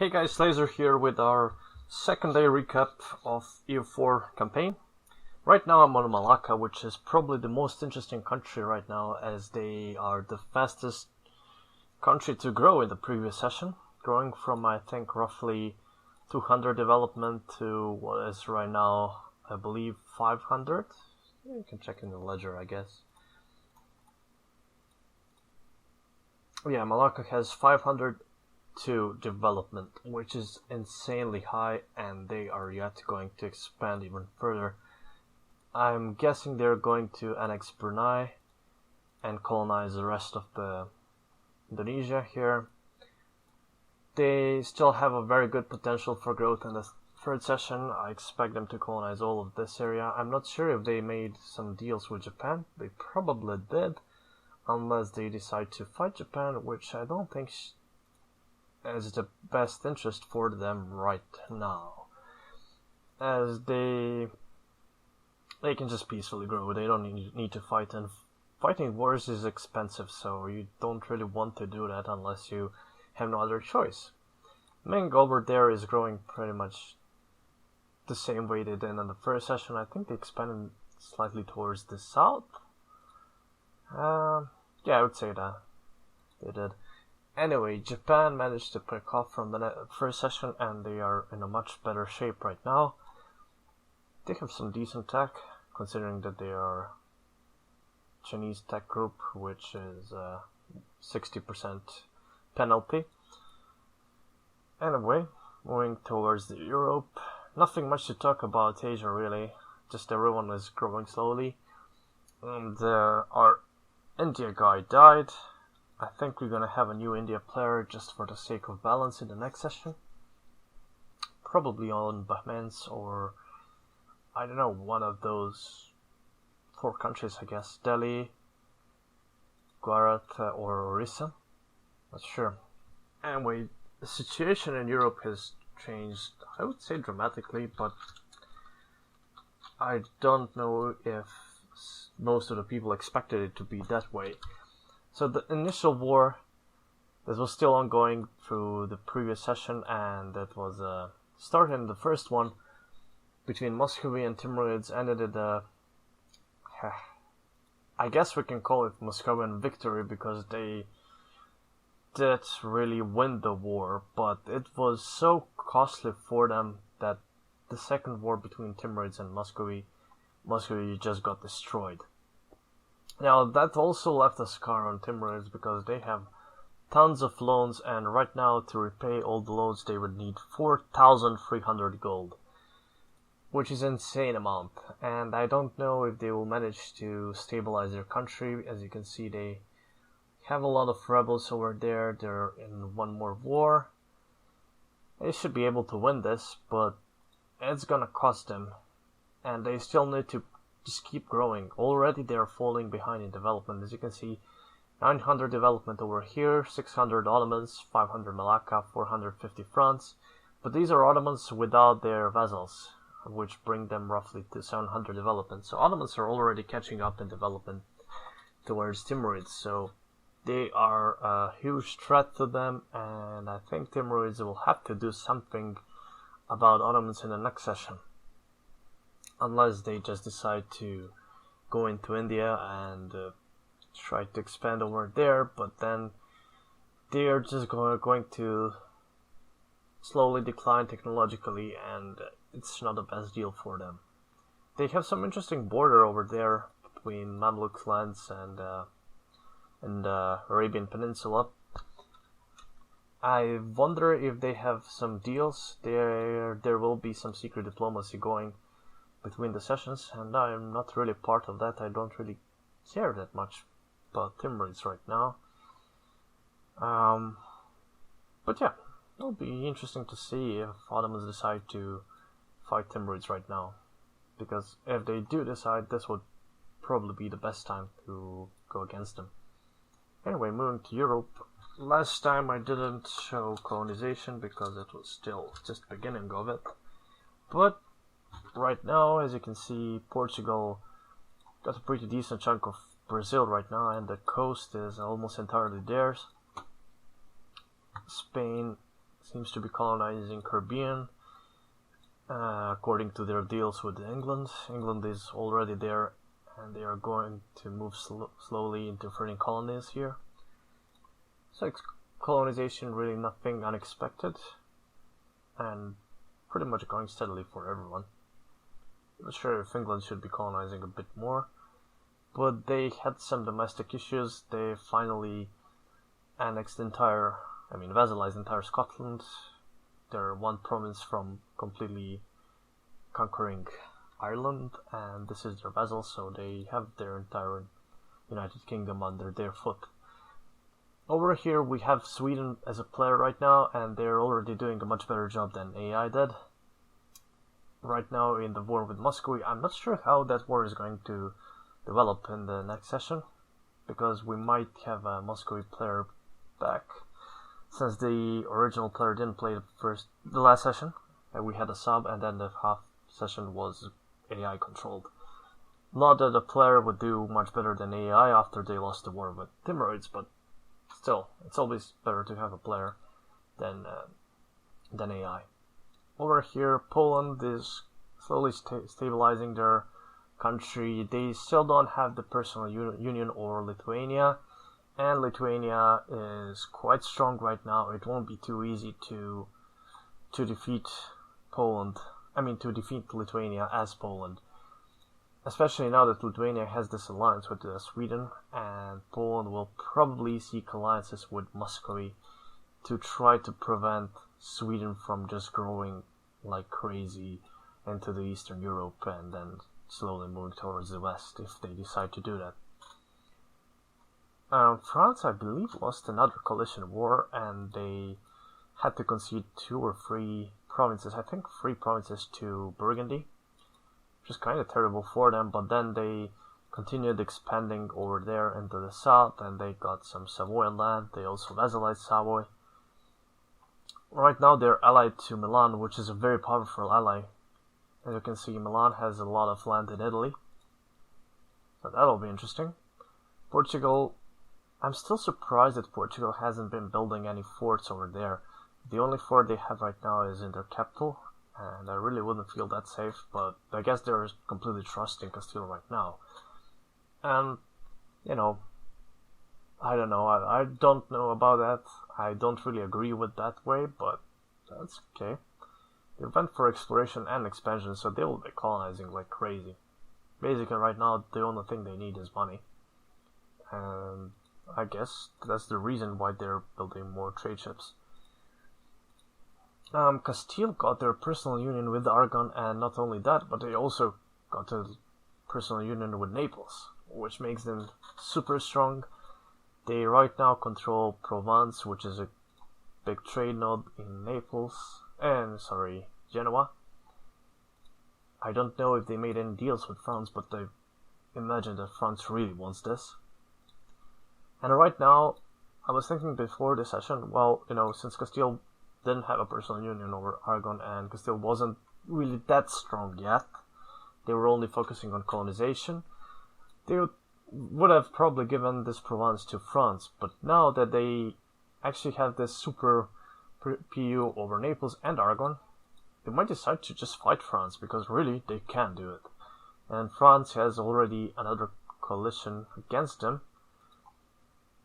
Hey guys, Laser here with our second day recap of EU4 campaign. Right now I'm on Malacca, which is probably the most interesting country right now, as they are the fastest country to grow in the previous session, growing from I think roughly 200 development to what is right now I believe 500. You can check in the ledger, I guess. Yeah, Malacca has 502 development, which is insanely high, and they are yet going to expand even further. I'm guessing they're going to annex Brunei and colonize the rest of the Indonesia here. They still have a very good potential for growth in the third session. I expect them to colonize all of this area. I'm not sure if they made some deals with Japan. They probably did, unless they decide to fight Japan, which I don't think is the best interest for them right now, as they can just peacefully grow. They don't need to fight, and fighting wars is expensive, so you don't really want to do that unless you have no other choice. Ming over there is growing pretty much the same way they did in the first session. I think they expanded slightly towards the south. Yeah, I would say that they did. Anyway, Japan managed to pick off from the first session, and they are in a much better shape right now. They have some decent tech, considering that they are Chinese tech group, which is 60% penalty. Anyway, moving towards Europe, nothing much to talk about Asia really, just everyone is growing slowly. And our India guy died. I think we're gonna have a new India player just for the sake of balance in the next session. Probably on Bahman's, or I don't know, one of those 4 countries, I guess. Delhi, Gujarat, or Orissa. Not sure. Anyway, the situation in Europe has changed, I would say dramatically, but I don't know if most of the people expected it to be that way. So the initial war that was still ongoing through the previous session, and that was started in the first one between Muscovy and Timurids, ended in I guess we can call it Muscovian victory, because they did really win the war, but it was so costly for them that the second war between Timurids and Muscovy just got destroyed. Now, that also left a scar on Timurids, because they have tons of loans, and right now to repay all the loans they would need 4,300 gold, which is an insane amount, and I don't know if they will manage to stabilize their country. As you can see, they have a lot of rebels over there. They're in one more war. They should be able to win this, but it's gonna cost them, and they still need to just keep growing. Already they are falling behind in development. As you can see, 900 development over here, 600 Ottomans, 500 Malacca, 450 France. But these are Ottomans without their vassals, which bring them roughly to 700 development. So Ottomans are already catching up in development towards Timurids. So they are a huge threat to them, and I think Timurids will have to do something about Ottomans in the next session, unless they just decide to go into India and try to expand over there, but then they are just going to slowly decline technologically, and it's not the best deal for them. They have some interesting border over there between Mamluk lands and Arabian Peninsula. I wonder if they have some deals. There will be some secret diplomacy going between the sessions, and I'm not really part of that. I don't really care that much about Timurids right now. But yeah, it'll be interesting to see if Ottomans decide to fight Timurids right now, because if they do decide, this would probably be the best time to go against them. Anyway, moving to Europe. Last time I didn't show colonization because it was still just beginning of it, but right now, as you can see, Portugal got a pretty decent chunk of Brazil right now, and the coast is almost entirely theirs. Spain seems to be colonizing Caribbean, according to their deals with England. England is already there, and they are going to move slowly into further colonies here. So colonization, really nothing unexpected, and pretty much going steadily for everyone. I'm not sure if England should be colonizing a bit more, but they had some domestic issues. They finally annexed vassalized entire Scotland. They're one province from completely conquering Ireland, and this is their vassal, so they have their entire United Kingdom under their foot. Over here we have Sweden as a player right now, and they're already doing a much better job than AI did. Right now in the war with Muscovy, I'm not sure how that war is going to develop in the next session, because we might have a Muscovy player back, since the original player didn't play the last session, and we had a sub, and then the half session was AI controlled. Not that the player would do much better than AI after they lost the war with Timurids, but still, it's always better to have a player than AI. Over here, Poland is slowly stabilizing their country. They still don't have the personal union or Lithuania, and Lithuania is quite strong right now. It won't be too easy to defeat Poland. To defeat Lithuania as Poland, especially now that Lithuania has this alliance with Sweden, and Poland will probably seek alliances with Muscovy to try to prevent Sweden from just growing like crazy into the Eastern Europe and then slowly moving towards the West if they decide to do that. France, I believe, lost another coalition war, and they had to concede 2 or 3 provinces, I think 3 provinces to Burgundy, which is kind of terrible for them, but then they continued expanding over there into the south, and they got some Savoyan land. They also vassalized Savoy. Right now they're allied to Milan, which is a very powerful ally. As you can see, Milan has a lot of land in Italy, so that'll be interesting. Portugal, I'm still surprised that Portugal hasn't been building any forts over there. The only fort they have right now is in their capital, and I really wouldn't feel that safe, but I guess they're completely trusting Castile right now. And, I don't know, I don't know about that. I don't really agree with that way, but that's okay. They went for exploration and expansion, so they will be colonizing like crazy. Basically right now the only thing they need is money, and I guess that's the reason why they're building more trade ships. Castile got their personal union with Aragon, and not only that, but they also got a personal union with Naples, which makes them super strong. They right now control Provence, which is a big trade node in Genoa. I don't know if they made any deals with France, but I imagine that France really wants this. And right now, I was thinking before the session, since Castile didn't have a personal union over Aragon, and Castile wasn't really that strong yet, they were only focusing on colonization, they would have probably given this Provence to France, but now that they actually have this super PU over Naples and Aragon, they might decide to just fight France, because really, they can do it. And France has already another coalition against them,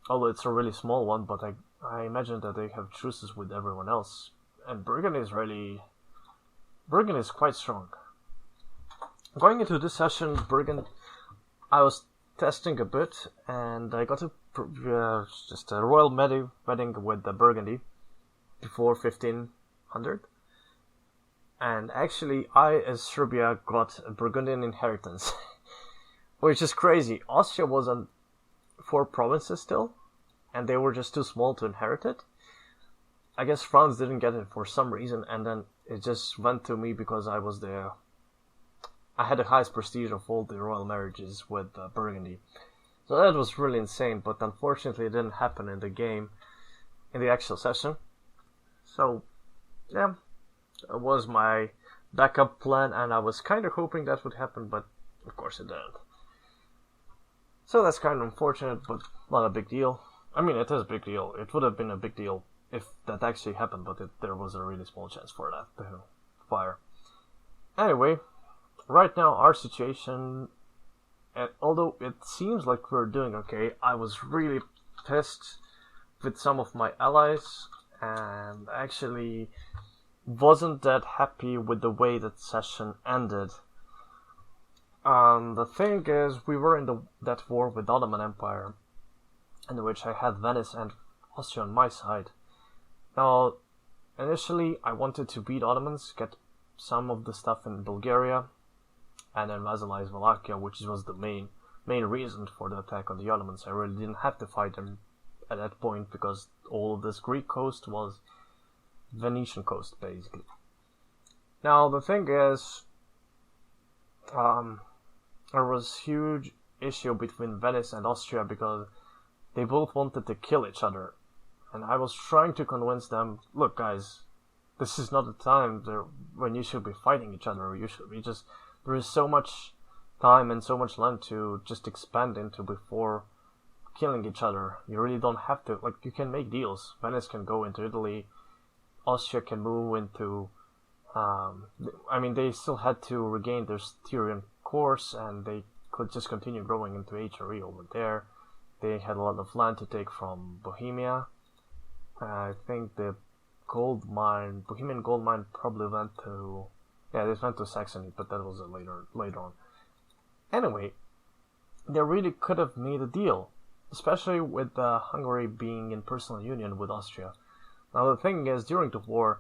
although it's a really small one, but I imagine that they have truces with everyone else. And Burgundy is quite strong. Going into this session, I was testing a bit, and I got just a royal wedding with the Burgundy before 1500. And actually, I, as Serbia, got a Burgundian inheritance, which is crazy. Austria was on 4 provinces still, and they were just too small to inherit it. I guess France didn't get it for some reason, and then it just went to me because I had the highest prestige of all the royal marriages with Burgundy. So that was really insane, but unfortunately it didn't happen in the game, in the actual session. So, yeah, it was my backup plan, and I was kind of hoping that would happen, but of course it didn't. So that's kind of unfortunate, but not a big deal. I mean, it is a big deal. It would have been a big deal if that actually happened, but there was a really small chance for that to fire. Anyway, right now our situation, and although it seems like we're doing okay, I was really pissed with some of my allies and actually wasn't that happy with the way that session ended. The thing is, we were in that war with the Ottoman Empire, in which I had Venice and Austria on my side. Now, initially, I wanted to beat Ottomans, get some of the stuff in Bulgaria, and then vassalize Wallachia, which was the main reason for the attack on the Ottomans. I really didn't have to fight them at that point because all of this Greek coast was Venetian coast, basically. Now, the thing is, there was huge issue between Venice and Austria because they both wanted to kill each other. And I was trying to convince them, look guys, this is not the time when you should be fighting each other. You should be just, there is so much time and so much land to just expand into before killing each other. You really don't have to, like, you can make deals. Venice can go into Italy, Austria can move into, they still had to regain their Styrian course and they could just continue growing into HRE over there. They had a lot of land to take from Bohemia. I think the Bohemian gold mine probably went to, they went to Saxony, but that was later on. Anyway, they really could have made a deal, especially with Hungary being in personal union with Austria. Now the thing is, during the war,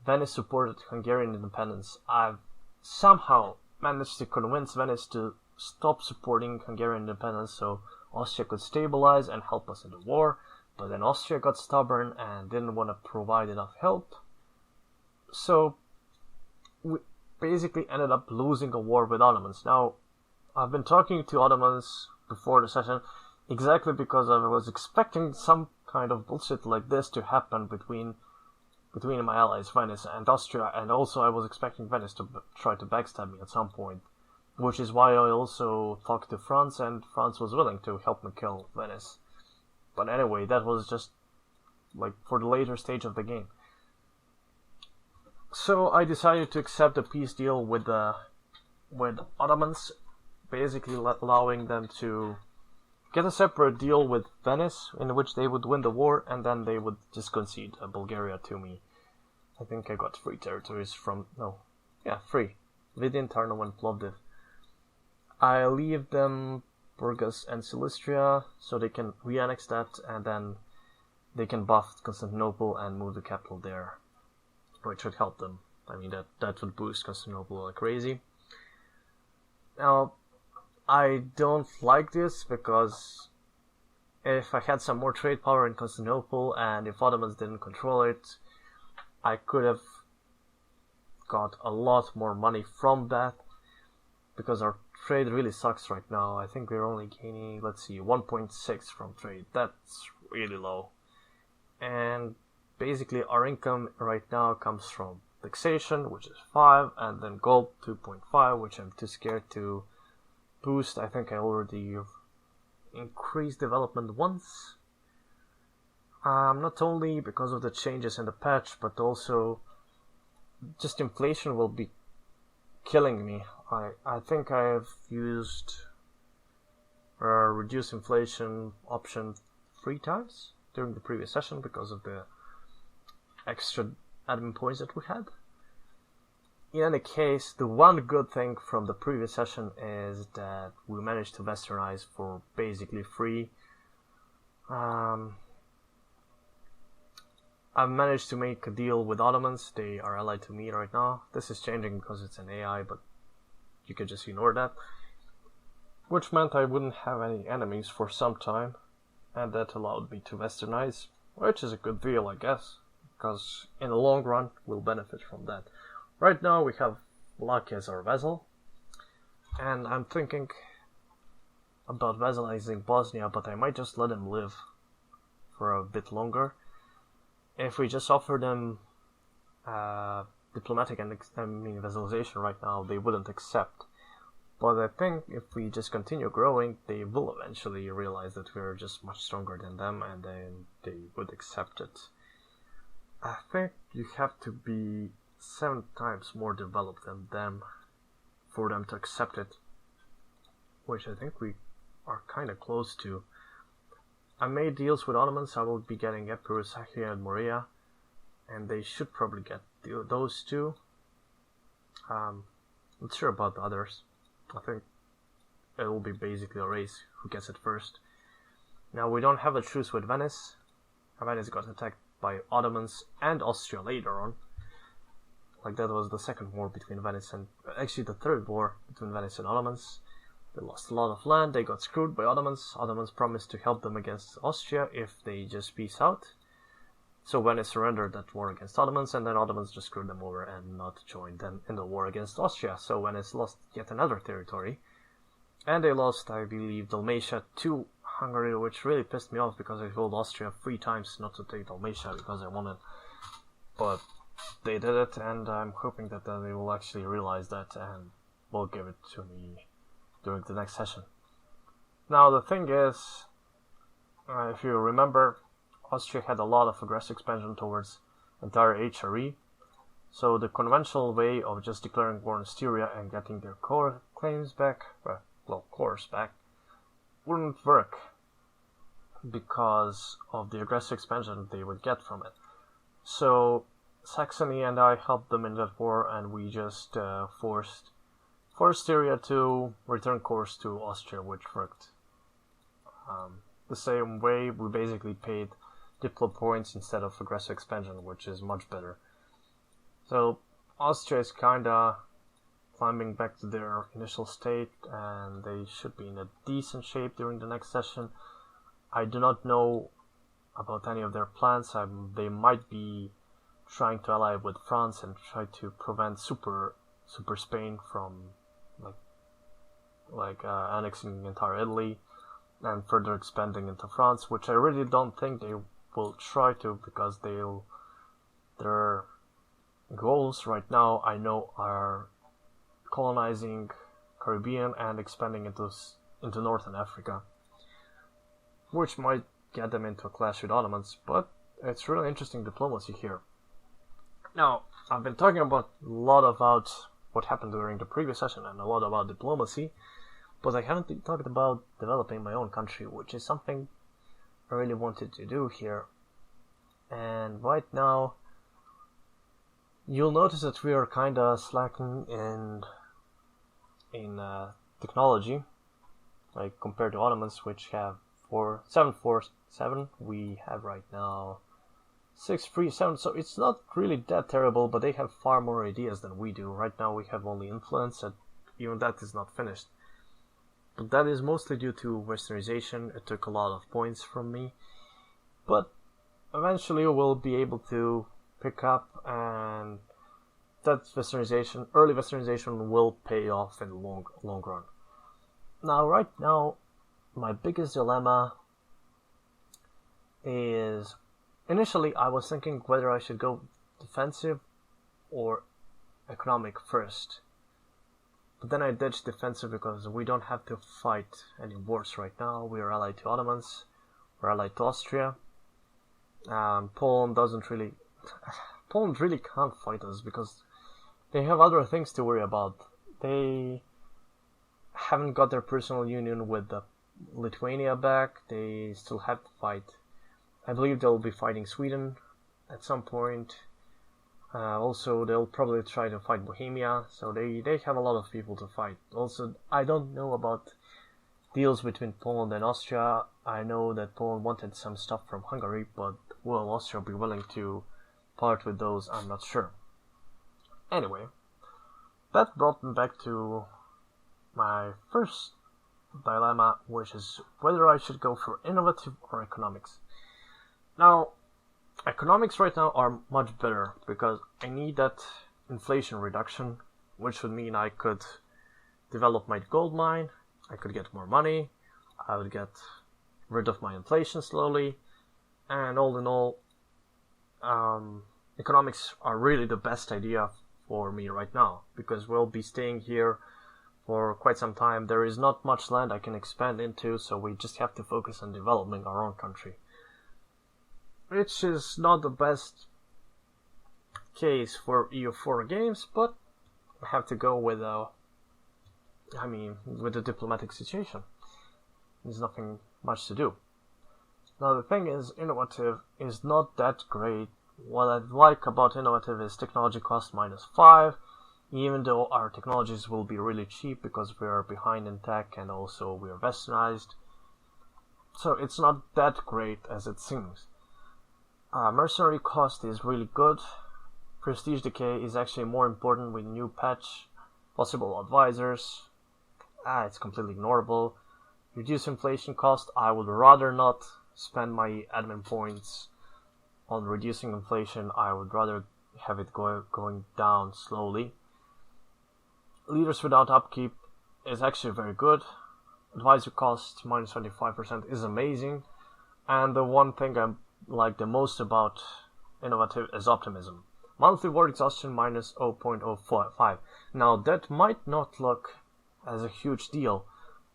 Venice supported Hungarian independence. I've somehow managed to convince Venice to stop supporting Hungarian independence so Austria could stabilize and help us in the war, but then Austria got stubborn and didn't want to provide enough help. So we basically ended up losing a war with Ottomans. Now, I've been talking to Ottomans before the session exactly because I was expecting some kind of bullshit like this to happen between my allies, Venice and Austria, and also I was expecting Venice to try to backstab me at some point, which is why I also talked to France, and France was willing to help me kill Venice. But anyway, that was just like for the later stage of the game. So I decided to accept a peace deal with Ottomans, basically allowing them to get a separate deal with Venice in which they would win the war and then they would just concede Bulgaria to me. I think I got 3 territories free. Vidin, Tarnovo and Plovdiv. I leave them Burgas and Silistria so they can re-annex that and then they can buff Constantinople and move the capital there, which would help them. I mean, that would boost Constantinople like crazy. Now, I don't like this because if I had some more trade power in Constantinople and if Ottomans didn't control it, I could have got a lot more money from that because our trade really sucks right now. I think we're only gaining, 1.6 from trade. That's really low. And basically our income right now comes from taxation, which is 5, and then gold 2.5, which I'm too scared to boost. I think I already increased development once. Not only because of the changes in the patch, but also just inflation will be killing me. I think I have used reduce inflation option 3 times during the previous session because of the extra admin points that we had. In any case, the one good thing from the previous session is that we managed to westernize for basically free. I've managed to make a deal with Ottomans. They are allied to me right now. This is changing because it's an AI, but you could just ignore that. Which meant I wouldn't have any enemies for some time, and that allowed me to westernize, which is a good deal, I guess, because in the long run we'll benefit from that. Right now we have Wallachia as our vassal, and I'm thinking about vassalizing Bosnia, but I might just let him live for a bit longer. If we just offer them diplomatic and vassalization right now, they wouldn't accept. But I think if we just continue growing, they will eventually realize that we're just much stronger than them, and then they would accept it. I think you have to be 7 times more developed than them for them to accept it, which I think we are kind of close to. I made deals with Ottomans. I will be getting Epirus, Sachia, and Morea, and they should probably get those two. Not sure about the others. I think it will be basically a race who gets it first. Now we don't have a truce with Venice. Venice got attacked by Ottomans and Austria later on. Like that was the second war between Venice and actually the third war between Venice and Ottomans. They lost a lot of land. They got screwed by Ottomans. Ottomans promised to help them against Austria if they just peace out. So Venice surrendered that war against Ottomans, and then Ottomans just screwed them over and not joined them in the war against Austria. So Venice lost yet another territory. And they lost, I believe, Dalmatia to Hungary, which really pissed me off because I told Austria 3 times not to take Dalmatia because I wanted. But they did it, and I'm hoping that they will actually realize that and will give it to me during the next session. Now the thing is, if you remember, Austria had a lot of aggressive expansion towards entire HRE, so the conventional way of just declaring war on Styria and getting their core claims back, cores back, wouldn't work because of the aggressive expansion they would get from it. So Saxony and I helped them in that war, and we just forced Styria to return cores to Austria, which worked. The same way, we basically paid diplo points instead of aggressive expansion, which is much better. So Austria is kinda climbing back to their initial state, and they should be in a decent shape during the next session. I do not know about any of their plans. They might be trying to ally with France and try to prevent Super Spain from annexing entire Italy and further expanding into France, which I really don't think they will try to, because their goals right now, I know, are colonizing Caribbean and expanding into Northern Africa, which might get them into a clash with Ottomans, but it's really interesting diplomacy here. Now, I've been talking a lot about what happened during the previous session and a lot about diplomacy, but I haven't talked about developing my own country, which is something I really wanted to do here. And right now, you'll notice that we are kinda slacking in technology, like compared to Ottomans, which have 747. We have right now 637, so it's not really that terrible, but they have far more ideas than we do. Right now we have only influence, and even that is not finished. But that is mostly due to westernization. It took a lot of points from me, but eventually we'll be able to pick up, and that early westernization will pay off in the long run. Now, right now, my biggest dilemma is, initially I was thinking whether I should go defensive or economic first. But then I ditched defensive because we don't have to fight any wars right now. We are allied to Ottomans, we're allied to Austria. Poland really can't fight us because they have other things to worry about. They haven't got their personal union with Lithuania back. They still have to fight. I believe they'll be fighting Sweden at some point. Also, they'll probably try to fight Bohemia, so they have a lot of people to fight. Also, I don't know about deals between Poland and Austria. I know that Poland wanted some stuff from Hungary, but will Austria be willing to part with those? I'm not sure. Anyway, that brought me back to my first dilemma, which is whether I should go for innovative or economics. Now, economics right now are much better because I need that inflation reduction, which would mean I could develop my gold mine, I could get more money, I would get rid of my inflation slowly, and all in all, economics are really the best idea for me right now, because we'll be staying here for quite some time. There is not much land I can expand into, so we just have to focus on developing our own country. Which is not the best case for EU4 games, but I have to go with with the diplomatic situation. There's nothing much to do. Now the thing is, innovative is not that great. What I like about innovative is technology cost -5, even though our technologies will be really cheap because we are behind in tech and also we are westernized. So it's not that great as it seems. Mercenary cost is really good. Prestige decay is actually more important with new patch. Possible advisors. It's completely ignorable. Reduce inflation cost. I would rather not spend my admin points on reducing inflation. I would rather have it going down slowly. Leaders without upkeep is actually very good. Advisor cost -25% is amazing. And the one thing I like the most about innovative is optimism. Monthly war exhaustion -0.05. Now that might not look as a huge deal,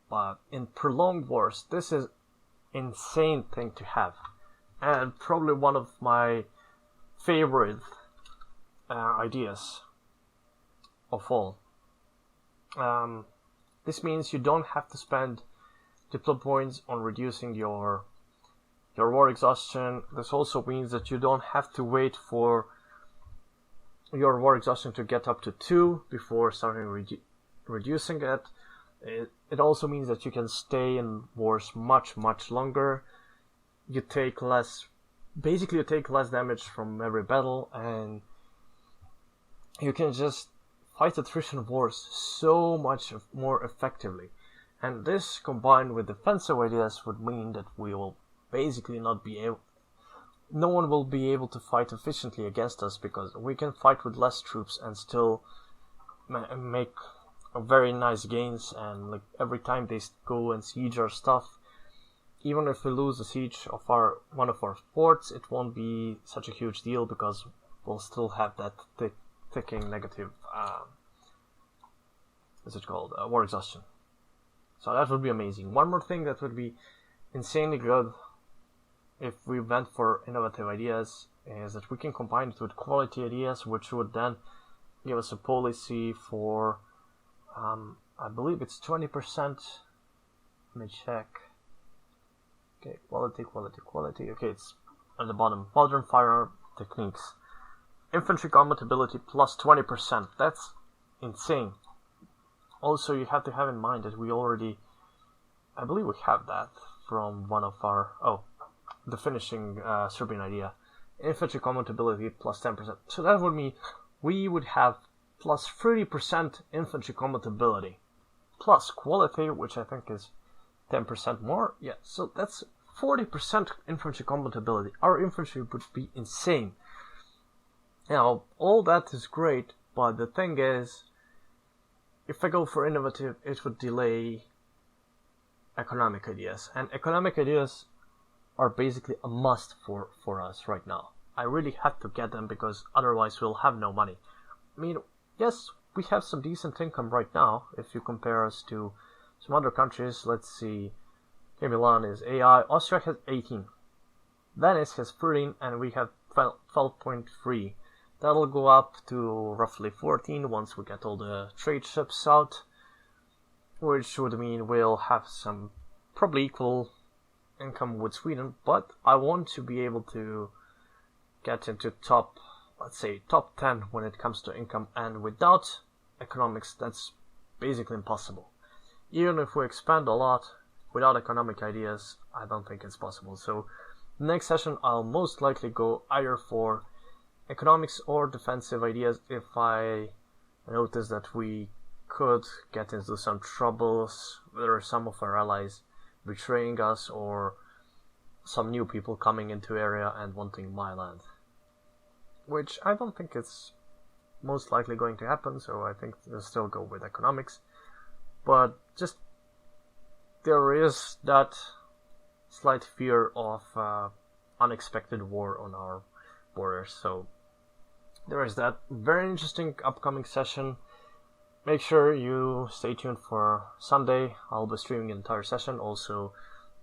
but in prolonged wars this is insane thing to have, and probably one of my favorite ideas of all. This means you don't have to spend diplo points on reducing your war exhaustion. This also means that you don't have to wait for your war exhaustion to get up to 2 before starting reducing it. It also means that you can stay in wars much longer. You take less damage from every battle, and you can just fight attrition wars so much more effectively. And this combined with defensive ideas would mean that we will basically no one will be able to fight efficiently against us, because we can fight with less troops and still make very nice gains. And like every time they go and siege our stuff, even if we lose the siege of one of our forts, it won't be such a huge deal because we'll still have that ticking negative war exhaustion. So that would be amazing. One more thing that would be insanely good if we went for innovative ideas is that we can combine it with quality ideas, which would then give us a policy for I believe it's 20%. Let me check. Okay, quality. Okay, it's on the bottom. Modern firearm techniques. Infantry combat ability plus 20%. That's insane. Also, you have to have in mind that I believe we have that from one of our, the finishing Serbian idea. Infantry combat ability plus 10%. So that would mean we would have plus 30% infantry combat ability. Plus quality, which I think is 10% more. Yeah, so that's 40% infantry combat ability. Our infantry would be insane. Now, all that is great, but the thing is, if I go for innovative, it would delay economic ideas. And economic ideas are basically a must for us right now. I really have to get them because otherwise we'll have no money. I mean, yes, we have some decent income right now if you compare us to some other countries. Let's see. Okay, Milan is AI. Austria has 18. Venice has 13, and we have 12.3. That'll go up to roughly 14 once we get all the trade ships out, which would mean we'll have some probably equal income with Sweden, but I want to be able to get into top 10 when it comes to income, and without economics that's basically impossible. Even if we expand a lot, without economic ideas, I don't think it's possible. So next session I'll most likely go either for economics or defensive ideas if I notice that we could get into some troubles, whether some of our allies betraying us or some new people coming into area and wanting my land, which I don't think it's most likely going to happen, so I think we'll still go with economics. But just there is that slight fear of unexpected war on our borders, so there is that. Very interesting upcoming session. Make sure you stay tuned for Sunday. I'll be streaming the entire session. Also,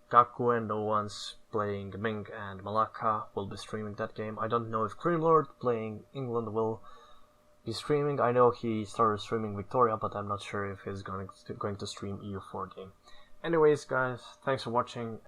Gaku and no one's playing Ming and Malacca will be streaming that game. I don't know if Creamlord playing England will be streaming. I know he started streaming Victoria, but I'm not sure if he's going to stream EU4 game. Anyways, guys, thanks for watching.